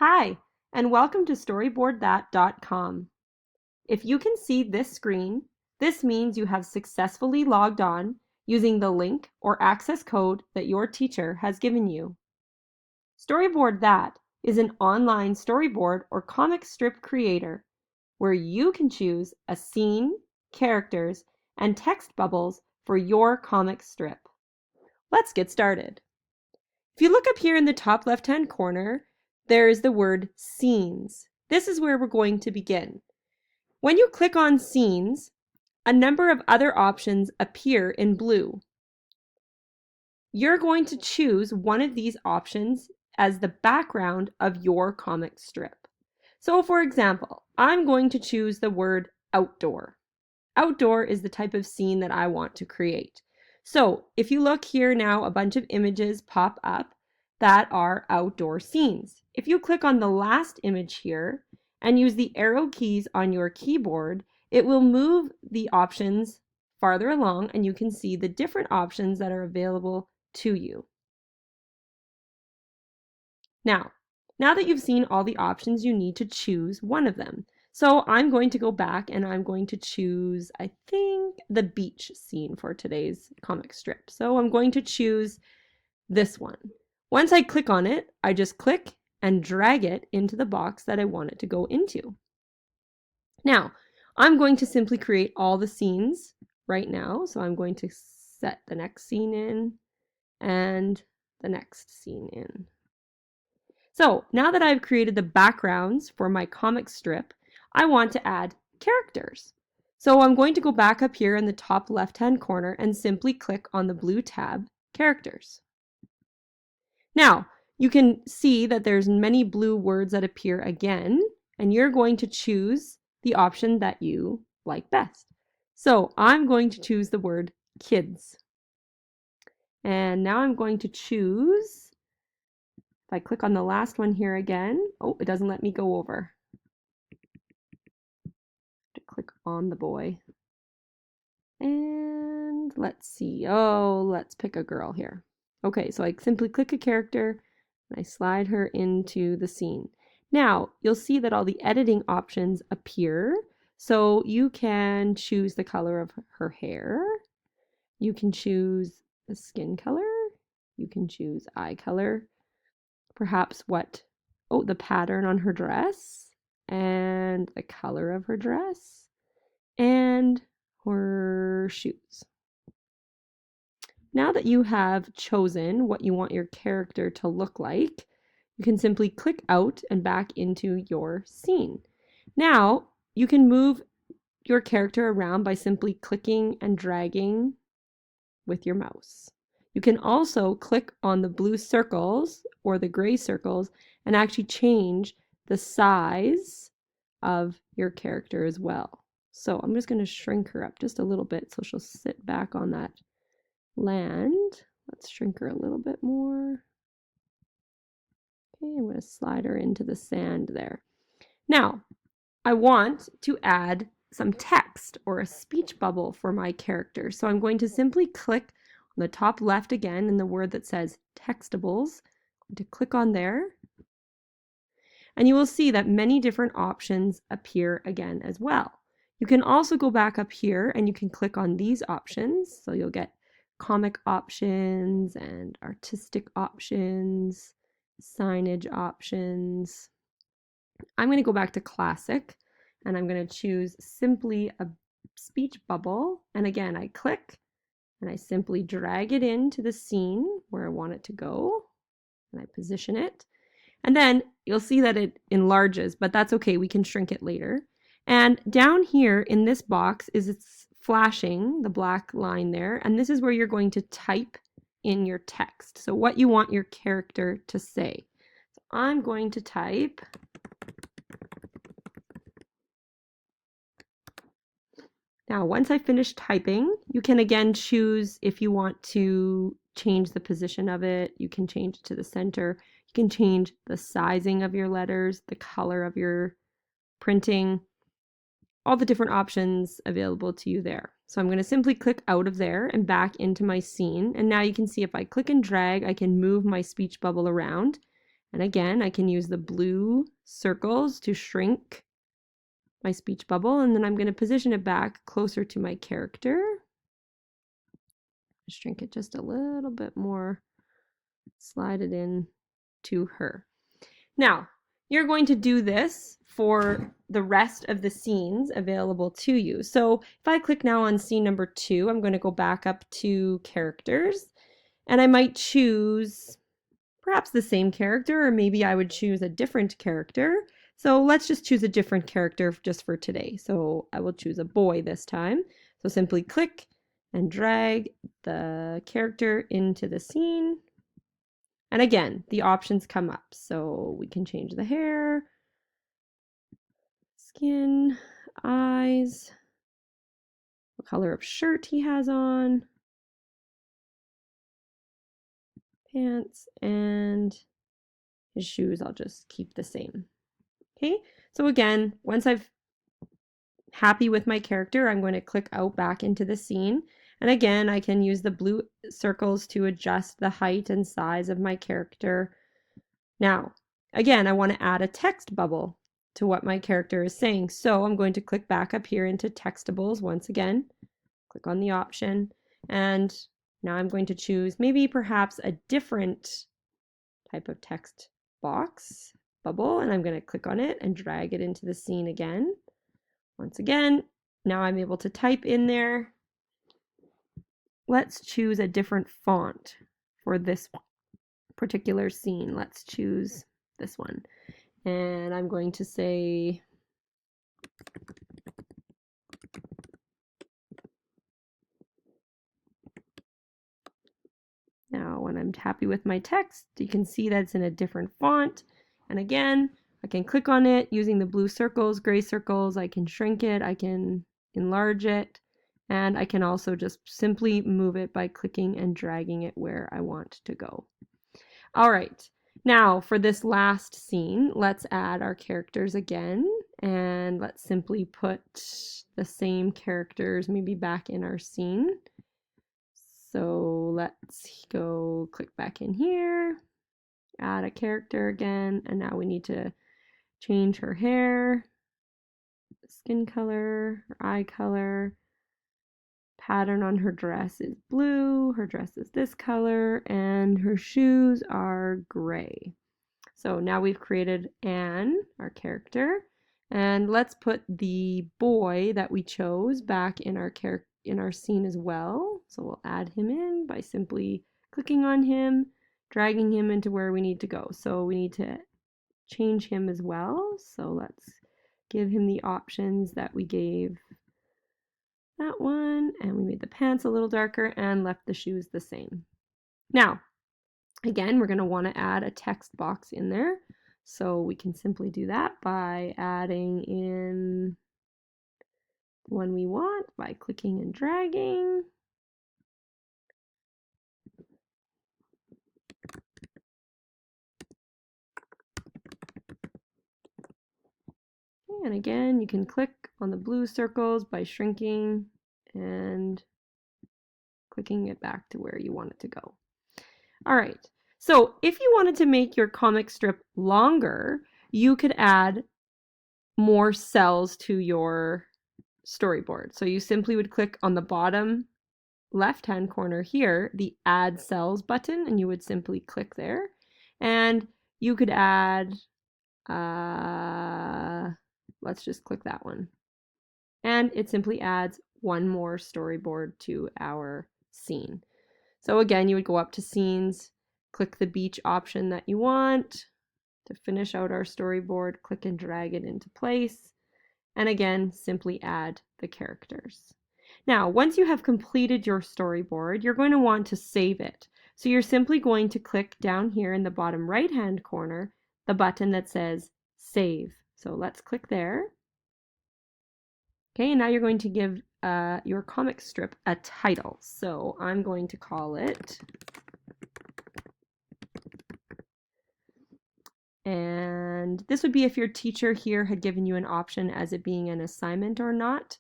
Hi, and welcome to StoryboardThat.com. If you can see this screen, this means you have successfully logged on using the link or access code that your teacher has given you. Storyboard That is an online storyboard or comic strip creator where you can choose a scene, characters, and text bubbles for your comic strip. Let's get started. If you look up here in the top left-hand corner, there is the word Scenes. This is where we're going to begin. When you click on Scenes, a number of other options appear in blue. You're going to choose one of these options as the background of your comic strip. So for example, I'm going to choose the word outdoor. Outdoor is the type of scene that I want to create. So if you look here now, a bunch of images pop up that are outdoor scenes. If you click on the last image here and use the arrow keys on your keyboard, it will move the options farther along and you can see the different options that are available to you. Now that you've seen all the options, you need to choose one of them. So I'm going to go back and I'm going to choose, I think, the beach scene for today's comic strip. So I'm going to choose this one. Once I click on it, I just click and drag it into the box that I want it to go into. Now, I'm going to simply create all the scenes right now. So I'm going to set the next scene in and the next scene in. So now that I've created the backgrounds for my comic strip, I want to add characters. So I'm going to go back up here in the top left-hand corner and simply click on the blue tab, Characters. Now, you can see that there's many blue words that appear again, and you're going to choose the option that you like best. So I'm going to choose the word kids. And now I'm going to choose, if I click on the last one here again, oh, it doesn't let me go over. To click on the boy. And let's see, let's pick a girl here. Okay, so I simply click a character and I slide her into the scene. Now, you'll see that all the editing options appear. So you can choose the color of her hair. You can choose the skin color. You can choose eye color. Perhaps the pattern on her dress and the color of her dress and her shoes. Now that you have chosen what you want your character to look like, you can simply click out and back into your scene. Now, you can move your character around by simply clicking and dragging with your mouse. You can also click on the blue circles or the gray circles and actually change the size of your character as well. So I'm just going to shrink her up just a little bit so she'll sit back on that land. Let's shrink her a little bit more. Okay, I'm going to slide her into the sand there. Now, I want to add some text or a speech bubble for my character. So I'm going to simply click on the top left again in the word that says textables. I'm going to click on there. And you will see that many different options appear again as well. You can also go back up here and you can click on these options. So you'll get comic options and artistic options, signage options. I'm going to go back to classic and I'm going to choose simply a speech bubble. And again, I click and I simply drag it into the scene where I want it to go and I position it. And then you'll see that it enlarges, but that's okay. We can shrink it later. And down here in this box it's flashing the black line there. And this is where you're going to type in your text. So what you want your character to say. So I'm going to type Now, once I finish typing, you can again choose if you want to change the position of it. You can change it to the center. You can change the sizing of your letters, the color of your printing, all the different options available to you there. So I'm going to simply click out of there and back into my scene. And now you can see if I click and drag, I can move my speech bubble around. And again, I can use the blue circles to shrink my speech bubble, and then I'm going to position it back closer to my character. Shrink it just a little bit more, slide it in to her. Now, you're going to do this for the rest of the scenes available to you. So if I click now on scene number 2, I'm going to go back up to characters, and I might choose perhaps the same character, or maybe I would choose a different character. So let's just choose a different character just for today. So I will choose a boy this time. So simply click and drag the character into the scene. And again, the options come up. So we can change the hair, skin, eyes, what color of shirt he has on, pants, and his shoes I'll just keep the same. Okay, so again, once I've happy with my character, I'm going to click out back into the scene. And again, I can use the blue circles to adjust the height and size of my character. Now, again, I want to add a text bubble to what my character is saying. So I'm going to click back up here into textables once again, click on the option, and now I'm going to choose maybe perhaps a different type of text box bubble, and I'm going to click on it and drag it into the scene again. Once again, now I'm able to type in there. Let's choose a different font for this particular scene. Let's choose this one. And I'm going to say now when I'm happy with my text, you can see that it's in a different font. And again, I can click on it using the blue circles, gray circles. I can shrink it, I can enlarge it, and I can also just simply move it by clicking and dragging it where I want to go. All right, now for this last scene, let's add our characters again, and let's simply put the same characters maybe back in our scene. So let's go click back in here, add a character again, and now we need to change her hair, skin color, her eye color. Pattern on her dress is blue, her dress is this color, and her shoes are gray. So now we've created Anne, our character, and let's put the boy that we chose back in our scene as well. So we'll add him in by simply clicking on him, dragging him into where we need to go. So we need to change him as well. So let's give him the options that we gave that one, and we made the pants a little darker and left the shoes the same. Now, again, we're going to want to add a text box in there. So we can simply do that by adding in the one we want by clicking and dragging. And again, you can click on the blue circles by shrinking and clicking it back to where you want it to go. All right, so if you wanted to make your comic strip longer, you could add more cells to your storyboard. So you simply would click on the bottom left-hand corner here, the Add Cells button, and you would simply click there. And you could add, let's just click that one. And it simply adds one more storyboard to our scene. So again, you would go up to scenes, click the beach option that you want to finish out our storyboard, click and drag it into place, and again, simply add the characters. Now, once you have completed your storyboard, you're going to want to save it. So you're simply going to click down here in the bottom right-hand corner, the button that says Save. So let's click there. Okay, and now you're going to give your comic strip a title. So I'm going to call it, and this would be if your teacher here had given you an option as it being an assignment or not.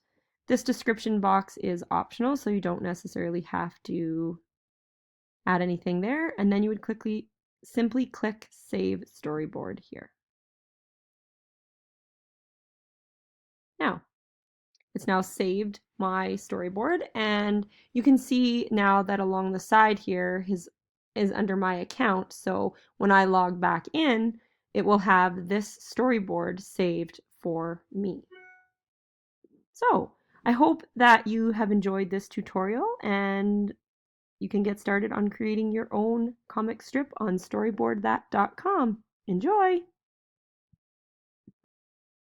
This description box is optional, so you don't necessarily have to add anything there. And then you would simply click Save Storyboard here. Now, it's now saved my storyboard, and you can see now that along the side here is under my account, so when I log back in, it will have this storyboard saved for me. So, I hope that you have enjoyed this tutorial and you can get started on creating your own comic strip on storyboardthat.com. Enjoy!